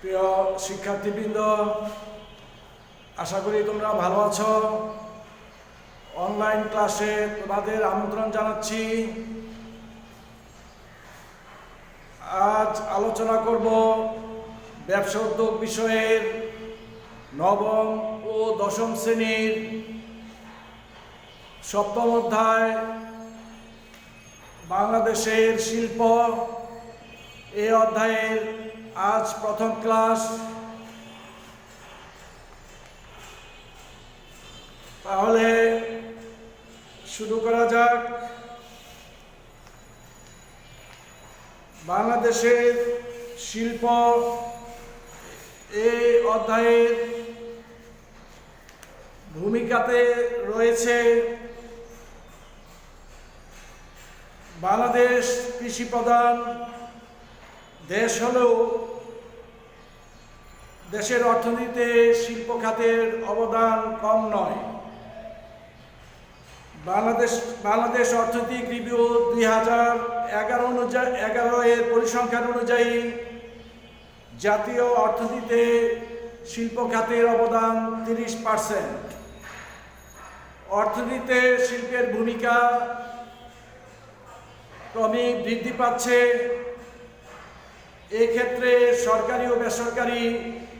প্রিয় শিক্ষার্থীবৃন্দ, আশা করি তোমরা ভালো আছো। অনলাইন ক্লাসে তোমাদের আমন্ত্রণ জানাচ্ছি। আজ আলোচনা করব ব্যবসা উদ্যোগ বিষয়ের নবম ও দশম শ্রেণীর সপ্তম অধ্যায় বাংলাদেশের শিল্প। এই অধ্যায়ের আজ প্রথম ক্লাস। তাহলে শুরু করা যাক। বাংলাদেশের শিল্প এই অধ্যায়ের ভূমিকাতে রয়েছে বাংলাদেশ কৃষি প্রধান দেশ হলেও দেশের অর্থনীতিতে শিল্প খাতের অবদান কম নয়। বাংলাদেশ অর্থনৈতিক রিভিউ 2011 এর পরিসংখ্যান অনুযায়ী জাতীয় অর্থনীতিতে শিল্প খাতের অবদান 30%। অর্থনীতিতে শিল্পের ভূমিকা ক্রমেই বৃদ্ধি পাচ্ছে। এক্ষেত্রে সরকারি ও বেসরকারি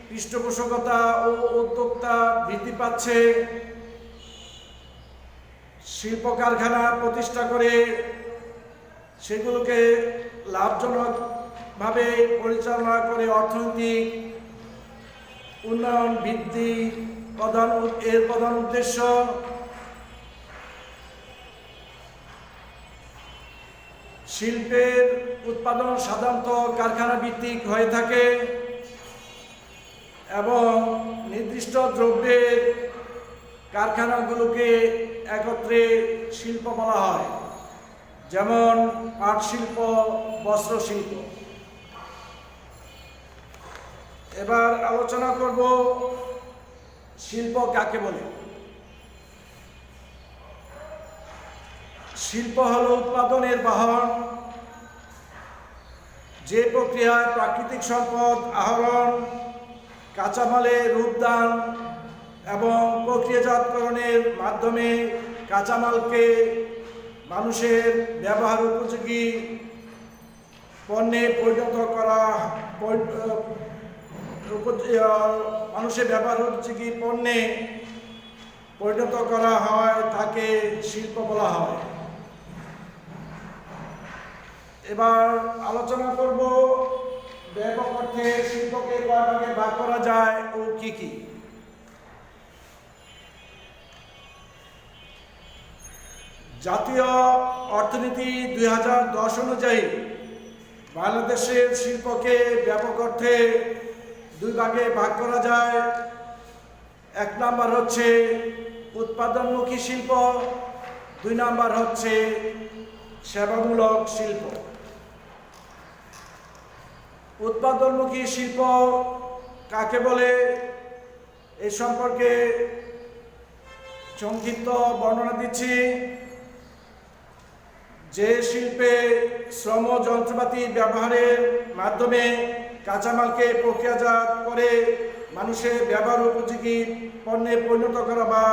পৃষ্ঠপোষকতা ও উদ্যোক্তা বৃদ্ধি পাচ্ছে। শিল্প কারখানা প্রতিষ্ঠা করে সেগুলোকে লাভজনকভাবে পরিচালনা করে অর্থনৈতিক উন্নয়ন বৃদ্ধি এর প্রধান উদ্দেশ্য। শিল্পের উৎপাদন সাধারণত কারখানা ভিত্তিক হয়ে থাকে এবং নির্দিষ্ট দ্রব্যের কারখানাগুলোকে একত্রে শিল্প বলা হয়, যেমন পাট শিল্প, বস্ত্র শিল্প। এবার আলোচনা করব শিল্প কাকে বলে। শিল্প হলো উৎপাদনের বাহন, যে প্রক্রিয়ায় প্রাকৃতিক সম্পদ আহরণ, কাঁচামালের রূপদান এবং প্রক্রিয়াজাতকরণের মাধ্যমে কাঁচামালকে মানুষের ব্যবহার উপযোগী পণ্যে পরিণত করা হয়, তাকে শিল্প বলা হয়। এবার আলোচনা করব ব্যাপক অর্থে শিল্পকে কয় ভাগে ভাগ করা যায় ও কি কি। জাতীয় অর্থনীতি 2010 অনুযায়ী বাংলাদেশের শিল্পকে ব্যাপক অর্থে দুই ভাগে ভাগ করা যায়। এক নাম্বার হচ্ছে উৎপাদনমুখী শিল্প, দুই নাম্বার হচ্ছে সেবামূলক শিল্প। উৎপাদনমুখী শিল্প কাকে বলে এ সম্পর্কে সংক্ষিপ্ত বর্ণনা দিচ্ছি। যে শিল্পে শ্রম যন্ত্রপাতি ব্যবহারের মাধ্যমে কাঁচামালকে প্রক্রিয়াজাত করে মানুষের ব্যবহার উপযোগী পণ্যে পরিণত করা বা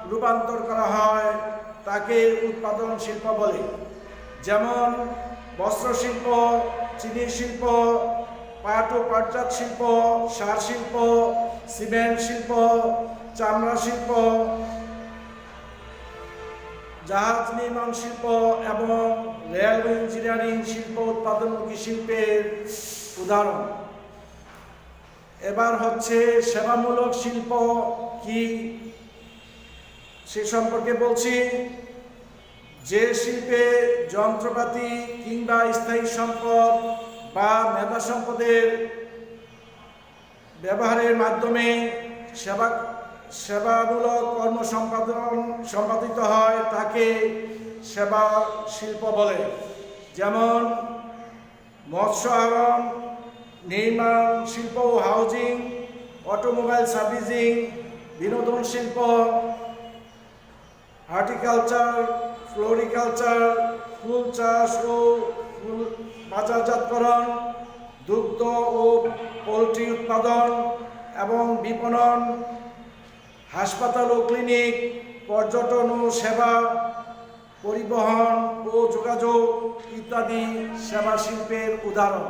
রূপান্তর করা হয়, তাকে উৎপাদন শিল্প বলে। যেমন বস্ত্র শিল্প, চিনি শিল্প, পাট ও পাটজাত শিল্প, সার শিল্প, সিমেন্ট শিল্প, চামড়া শিল্প, জাহাজ নির্মাণ শিল্প এবং রেলওয়ে ইঞ্জিনিয়ারিং শিল্প উৎপাদনমুখী শিল্পের উদাহরণ। এবার হচ্ছে সেবামূলক শিল্প কি সে সম্পর্কে বলছি। যে শিল্পে যন্ত্রপাতি কিংবা স্থায়ী সম্পদ বা মেধা সম্পদের ব্যবহারের মাধ্যমে সেবামূলক কর্ম সম্পাদিত হয়, তাকে সেবা শিল্প বলে। যেমন মৎস্য আহরণ, নির্মাণ শিল্প ও হাউজিং, অটোমোবাইল সার্ভিসিং, বিনোদন শিল্প, হর্টিকালচার, ফ্লোরিকালচার, ফুল চাষ ও ফুল বাজারজাতকরণ, দুগ্ধ ও পোলট্রি উৎপাদন এবং বিপণন, হাসপাতাল ও ক্লিনিক, পর্যটন ও সেবা, পরিবহন ও যোগাযোগ ইত্যাদি সেবা শিল্পের উদাহরণ।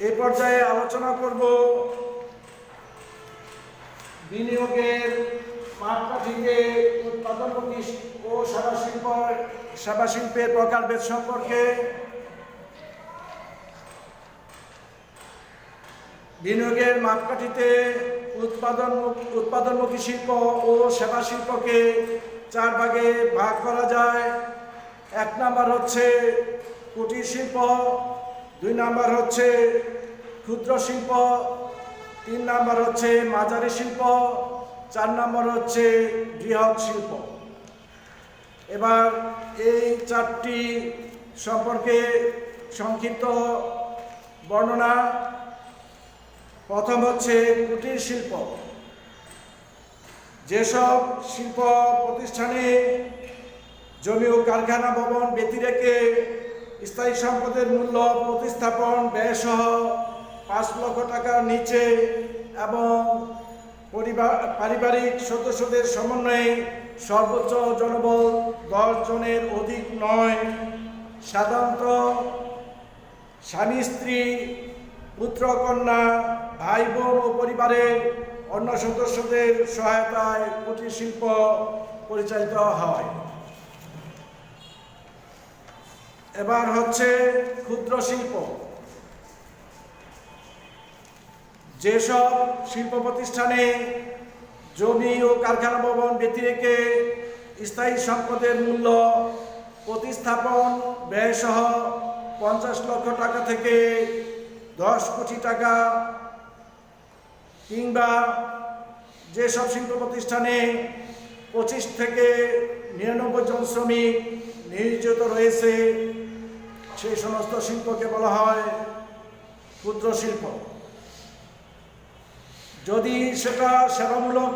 এ পর্যায়ে আলোচনা করব বিনিয়োগের মাপকাঠিতে উৎপাদনমুখী ও সেবা শিল্পের প্রকারভেদ সম্পর্কে। বিনিয়োগের মাপকাঠিতে উৎপাদনমুখী শিল্প ও সেবা শিল্পকে 4 ভাগে ভাগ করা যায়। 1 নাম্বার হচ্ছে কুটির শিল্প, 2 নাম্বার হচ্ছে ক্ষুদ্র শিল্প, 3 নাম্বার হচ্ছে মাঝারি শিল্প, 4 নাম্বার হচ্ছে বৃহৎ শিল্প। এবার এই 4টি সম্পর্কে সংক্ষিপ্ত বর্ণনা। প্রথম হচ্ছে কুটির শিল্প। যেসব শিল্প প্রতিষ্ঠানে জমি ও কারখানা ভবন ব্যতি রেখে স্থায়ী সম্পদের মূল্য প্রতিস্থাপন ব্যয়সহ 5 লক্ষ টাকার নিচে এবং পারিবারিক সদস্যদের সমন্বয়ে সর্বোচ্চ জনবল 10 জনের অধিক নয়, সাধারণত স্বামী স্ত্রী, পুত্র কন্যা, ভাই বোন ও পরিবারের অন্য সদস্যদের সহায়তায় কুটির শিল্প পরিচালিত হয়। এবার হচ্ছে ক্ষুদ্র শিল্প। যেসব শিল্প প্রতিষ্ঠানে জমি ও কারখানা ভবন ব্যতি রেখে স্থায়ী সম্পদের মূল্য প্রতিস্থাপন ব্যয়সহ 50 লক্ষ টাকা থেকে 10 কোটি টাকা, কিংবা যেসব শিল্প প্রতিষ্ঠানে 25 থেকে 99 জন শ্রমিক নিয়োজিত রয়েছে সেই সমস্ত শিল্পকে বলা হয় ক্ষুদ্র শিল্প। যদি সেটা সেবামূলক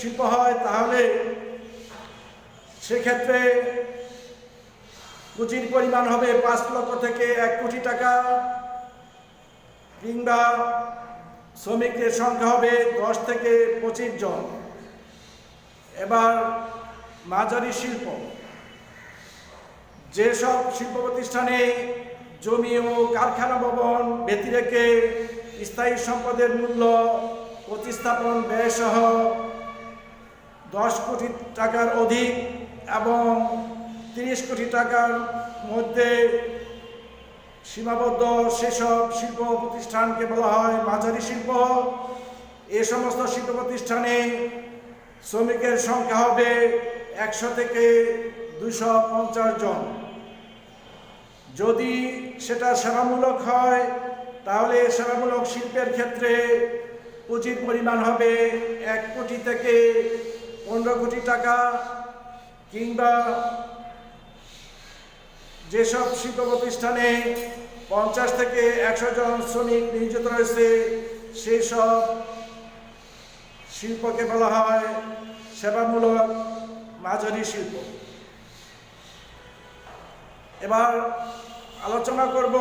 শিল্প হয় তাহলে সেক্ষেত্রে পুঁজির পরিমাণ হবে 5 লক্ষ থেকে 1 কোটি টাকা, কিংবা শ্রমিকের সংখ্যা হবে 10 থেকে 25 জন। এবার মাঝারি শিল্প। যেসব শিল্প প্রতিষ্ঠানে জমি ও কারখানা ভবন ব্যতি রেখে স্থায়ী সম্পদের মূল্য প্রতিস্থাপন ব্যয়সহ 10 কোটি টাকার অধিক এবং 30 কোটি টাকার মধ্যে সীমাবদ্ধ সেসব শিল্প প্রতিষ্ঠানকে বলা হয় মাঝারি শিল্প। এ সমস্ত শিল্প প্রতিষ্ঠানে শ্রমিকের সংখ্যা হবে 100 থেকে 250 জন। যদি সেটা সেবামূলক হয় তাহলে সেবামূলক শিল্পের ক্ষেত্রে পুঁজির পরিমাণ হবে 1 কোটি থেকে 15 কোটি টাকা, কিংবা যেসব শিল্প প্রতিষ্ঠানে 50 থেকে 100 জন শ্রমিক নিয়োজিত রয়েছে সেই সব শিল্পকে বলা হয় সেবামূলক মাঝারি শিল্প। এবার আলোচনা করব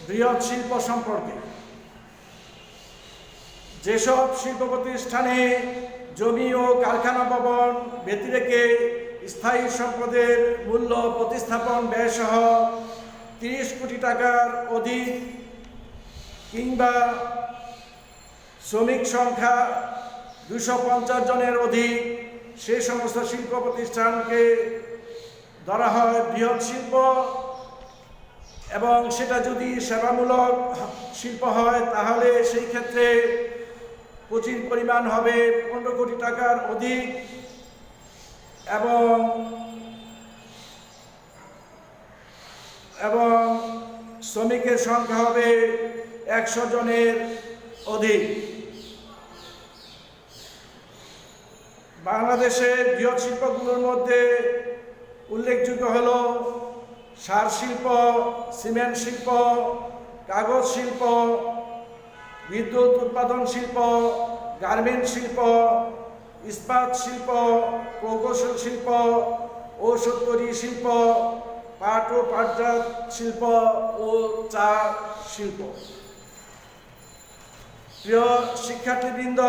বৃহৎ শিল্প সম্পর্কে। যেসব শিল্প প্রতিষ্ঠানে জমি ও কারখানা ভবন ব্যতি রেখে স্থায়ী সম্পদের মূল্য প্রতিস্থাপন ব্যয়সহ 30 কোটি টাকার অধিক, কিংবা শ্রমিক সংখ্যা 250 জনের অধিক সেই সমস্ত শিল্প প্রতিষ্ঠানকে ধরা হয় বৃহৎ শিল্প। এবং সেটা যদি সেবামূলক শিল্প হয় তাহলে সেই ক্ষেত্রে পুঁজির পরিমাণ হবে 15 কোটি টাকার অধিক এবং শ্রমিকের সংখ্যা হবে 100 জনের অধিক। বাংলাদেশের বৃহৎ শিল্পগুলোর মধ্যে উল্লেখযোগ্য হল সার শিল্প, সিমেন্ট শিল্প, কাগজ শিল্প, বিদ্যুৎ উৎপাদন শিল্প, গার্মেন্ট শিল্প, ইস্পাত শিল্প, প্রকৌশল শিল্প, ঔষধ তৈরি শিল্প, পাট ও পাটজাত শিল্প ও চা শিল্প। প্রিয় শিক্ষার্থীবৃন্দ,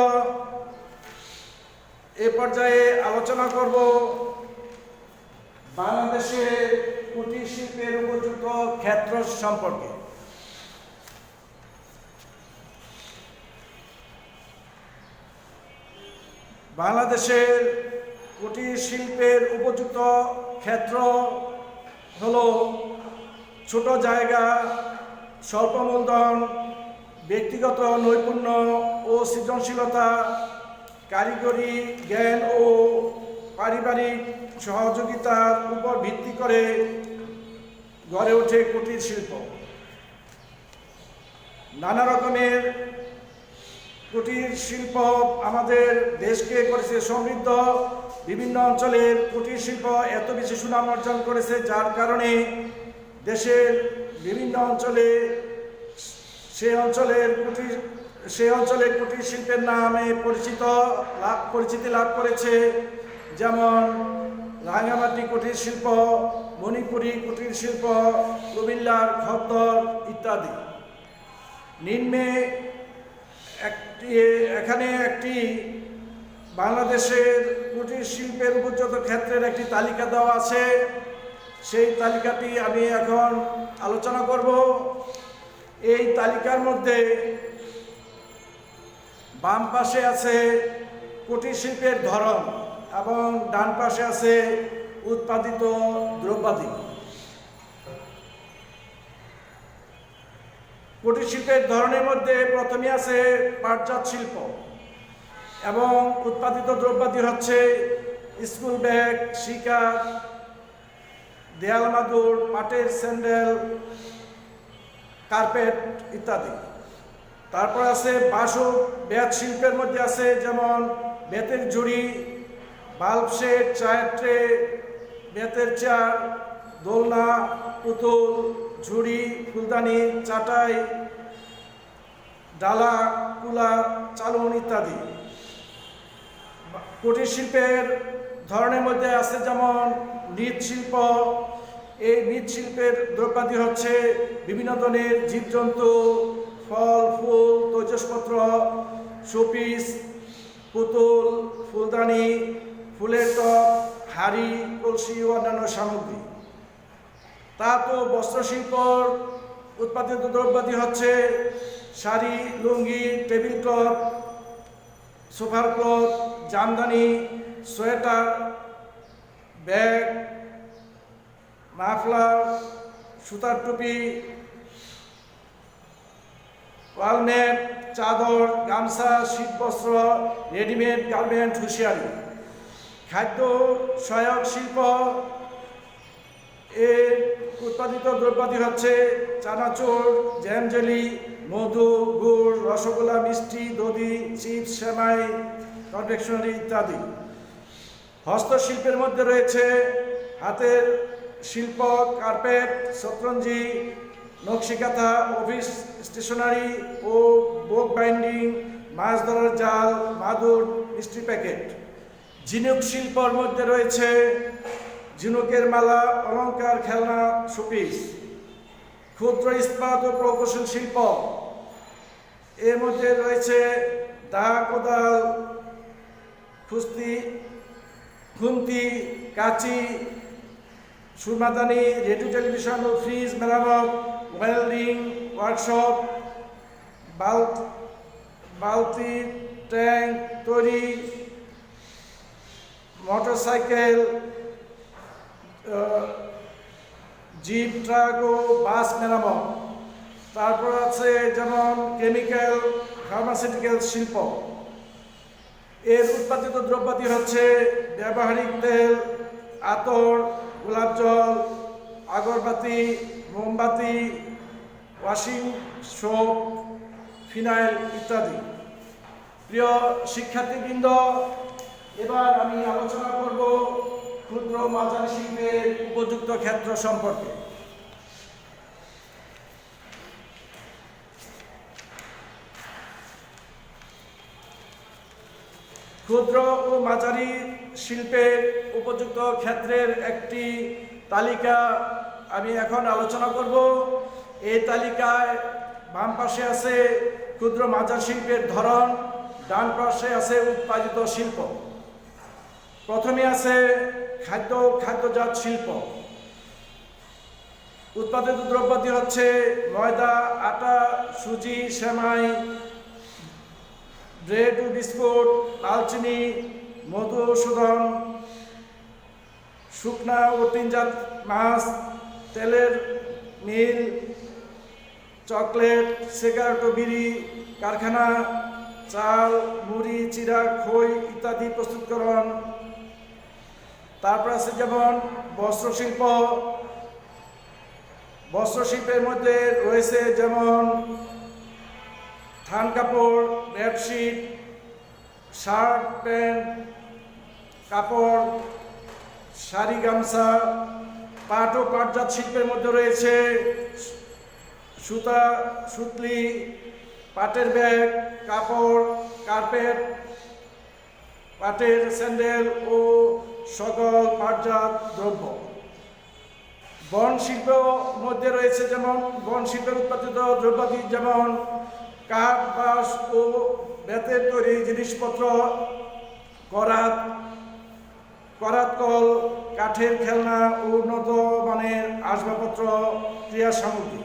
এ পর্যায়ে আলোচনা করব বাংলাদেশে কুটির শিল্পের উপযুক্ত ক্ষেত্র সম্পর্কে। বাংলাদেশের কুটির শিল্পের উপযুক্ত ক্ষেত্র হলো ছোট জায়গা, স্বল্প মূলধন, ব্যক্তিগত নৈপুণ্য ও সৃজনশীলতা, কারিগরি জ্ঞান ও পারিবারিক সহযোগিতার উপর ভিত্তি করে গড়ে ওঠে কুটির শিল্প। নানা রকমের কুটির শিল্প আমাদের দেশকে করেছে সমৃদ্ধ। বিভিন্ন অঞ্চলের কুটির শিল্প এত বেশি সুনাম অর্জন করেছে, যার কারণে দেশের বিভিন্ন অঞ্চলে সেই অঞ্চলের কুটির শিল্পের নামে পরিচিতি লাভ করেছে। যেমন রাঙ্গামাটি কুটির শিল্প, মণিপুরি কুটির শিল্প, কুমিল্লার খদ্দর ইত্যাদি। নিম্নে এখানে একটি বাংলাদেশের কুটির শিল্পের উপযুক্ত ক্ষেত্রের একটি তালিকা দেওয়া আছে। সেই তালিকাটি আমি এখন আলোচনা করব। এই তালিকার মধ্যে বাম পাশে আছে কুটির শিল্পের ধরন এবং ডান পাশে আছে উৎপাদিত দ্রব্যাদি। কুটির শিল্পের ধরনের মধ্যে প্রথমে আছে পাটজাত শিল্প এবং উৎপাদিত দ্রব্যাদি হচ্ছে স্কুল ব্যাগ, শিকার, দেয়াল মাদুর, পাটের স্যান্ডেল, কার্পেট ইত্যাদি। তারপর আছে বাঁশ ও বেত শিল্পের মধ্যে আছে যেমন বেতের ঝুড়ি, বাল্ব সেট, চায়ের ট্রে, বেতের চেয়ার, দোলনা, পুতুল, ঝুড়ি, ফুলদানি, চাটাই, ডালা, কুলা, চালুন ইত্যাদি। কুটির শিল্পের ধরনের মধ্যে আছে যেমন মৃৎশিল্প। এই মৃৎশিল্পের দ্রব্যাদি হচ্ছে বিভিন্ন ধরনের জীবজন্তু, ফল, ফুল, তৈজসপত্র, শোপিস, পুতুল, ফুলদানি, ফুলের টব, হাড়ি, কলসি ও অন্যান্য সামগ্রী। তাঁত ও বস্ত্রশিল্প উৎপাদিত দ্রব্যাদি হচ্ছে শাড়ি, লুঙ্গি, টেবিল ক্লথ, সোফার cloth, Jamdani, sweater, bag, muffler, সুতার টুপি, ওয়ালনেট, চাদর, গামছা, শীতবস্ত্র, রেডিমেড গার্মেন্ট, হুঁশিয়ারি। খাদ্য সহায়ক শিল্প এর উৎপাদিত দ্রব্যাদি হচ্ছে চানাচুর, জ্যাম, জেলি, মধু, গুড়, রসগোল্লা, মিষ্টি, দধি, চিপস, সেমাই, কনফেকশনারি ইত্যাদি। হস্তশিল্পের মধ্যে রয়েছে হাতের শিল্প, কার্পেট, শতরঞ্জি, নকশিকাঁথা, অফিস স্টেশনারি ও বুক বাইন্ডিং, মাছ ধরার জাল, মাদুর, মিষ্টি প্যাকেট। ঝিনুক শিল্পর মধ্যে রয়েছে ঝিনুকের মালা, অলংকার, খেলনা, শোপিস। ক্ষুদ্র ইস্পাত ও প্রকৌশল শিল্প এর মধ্যে রয়েছে দা, কোদাল, খুন্তি, কাঁচি, সুরমাদানি, রেডিও, টেলিভিশন ও ফ্রিজ মেরামত, ওয়েল্ডিং ওয়ার্কশপ, বালতি, ট্যাঙ্ক তৈরি, মোটরসাইকেল, জিপ, ট্রাক ও বাস মেরামত। তারপর আছে যেমন কেমিক্যাল, ফার্মাসিউটিক্যাল শিল্প। এর উৎপাদিত দ্রব্যাদি হচ্ছে ব্যবহারিক তেল, আতর, গোলাপ জল, আগরবাতি, মোমবাতি, ওয়াশিং সোপ, ফিনাইল ইত্যাদি। প্রিয় শিক্ষার্থীবৃন্দ, এবার আমি আলোচনা করব ক্ষুদ্র মাঝারি শিল্পের উপযুক্ত ক্ষেত্র সম্পর্কে। ক্ষুদ্র ও মাঝারি শিল্পের উপযুক্ত ক্ষেত্রের একটি তালিকা আমি এখন আলোচনা করব। এই তালিকায় বাম পাশে আছে ক্ষুদ্র মাঝার শিল্পের ধরন, ডান পাশে আছে উৎপাদিত শিল্প। প্রথমে আছে খাদ্যজাত শিল্প। উৎপাদিত দ্রব্যাদি হচ্ছে ময়দা, আটা, সুজি, সেমাই, ব্রেড ও বিস্কুট, দালচিনি, মধুসূদন, শুকনা ও টিনজাত মাছ, তেলের মিল, চকলেট, সিগারেট ও বিড়ি কারখানা, চাল, মুড়ি, চিড়া, খই ইত্যাদি প্রস্তুতকরণ। তারপর আছে যেমন বস্ত্রশিল্প। বস্ত্রশিল্পের মধ্যে রয়েছে যেমন থান কাপড়, বেডশিট, শার্ট, প্যান্ট, কাপড়, শাড়ি, গামছা। পাট ও পাটজাত শিল্পের মধ্যে রয়েছে সুতা, সুতলি, পাটের ব্যাগ, কাপড়, কার্পেট, পাটের স্যান্ডেল ও সকল পাটজাত দ্রব্য। বন শিল্প মধ্যে রয়েছে যেমন বন শিল্পের উৎপাদিত দ্রব্যাদি যেমন কাঠ, বাঁশ ও বেতের তৈরি জিনিসপত্র, করাতকল, কাঠের খেলনা ও উন্নত মানের আসবাবপত্র, ক্রিয়া সামগ্রী।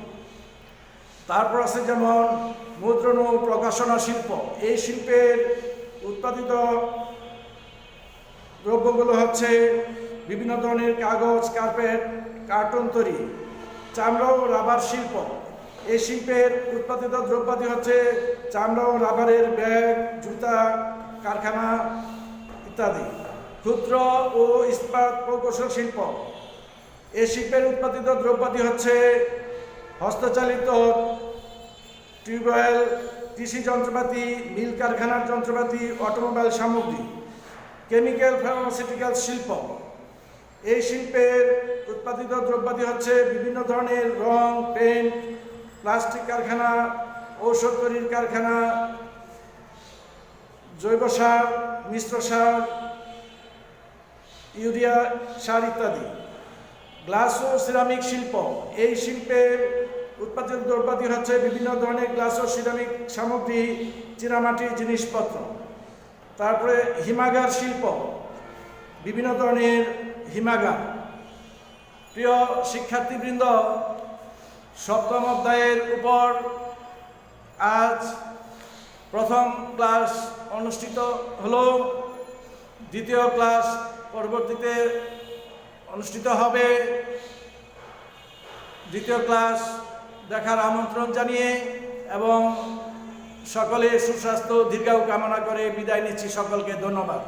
তারপর আছে যেমন মুদ্রণ ও প্রকাশনা শিল্প। এই শিল্পের উৎপাদিত দ্রব্যগুলো হচ্ছে বিভিন্ন ধরনের কাগজ, কার্পেট, কার্টুন তৈরি। চামড়া ও রাবার শিল্প। এই শিল্পের উৎপাদিত দ্রব্যাদি হচ্ছে চামড়া ও রাবারের ব্যাগ, জুতা কারখানা ইত্যাদি। ক্ষুদ্র ও ইস্পাত প্রকৌশল শিল্প। এই শিল্পের উৎপাদিত দ্রব্যাদি হচ্ছে হস্তচালিত টিউবওয়েল, কৃষি যন্ত্রপাতি, মিল কারখানার যন্ত্রপাতি, অটোমোবাইল সামগ্রী। কেমিক্যাল ফার্মাসিউটিক্যাল শিল্প। এই শিল্পের উৎপাদিত দ্রব্যাদি হচ্ছে বিভিন্ন ধরনের রং, পেইন্ট, প্লাস্টিক কারখানা, ঔষধ তৈরির কারখানা, জৈব সার, মিশ্র সার, ইউরিয়া সার ইত্যাদি। গ্লাস ও সিরামিক শিল্প। এই শিল্পের উৎপাদিত দ্রব্যাদি হচ্ছে বিভিন্ন ধরনের গ্লাস ও সিরামিক সামগ্রী, চীনামাটির জিনিসপত্র। তারপরে হিমাগার শিল্প, বিভিন্ন ধরনের হিমাগার। প্রিয় শিক্ষার্থীবৃন্দ, সপ্তম অধ্যায়ের উপর আজ প্রথম ক্লাস অনুষ্ঠিত হলো। দ্বিতীয় ক্লাস পরবর্তীতে অনুষ্ঠিত হবে। দ্বিতীয় ক্লাস দেখার আমন্ত্রণ জানিয়ে এবং সকলে সুস্বাস্থ্য দীর্ঘায়ু কামনা করে বিদায় নিচ্ছি। সকলকে ধন্যবাদ।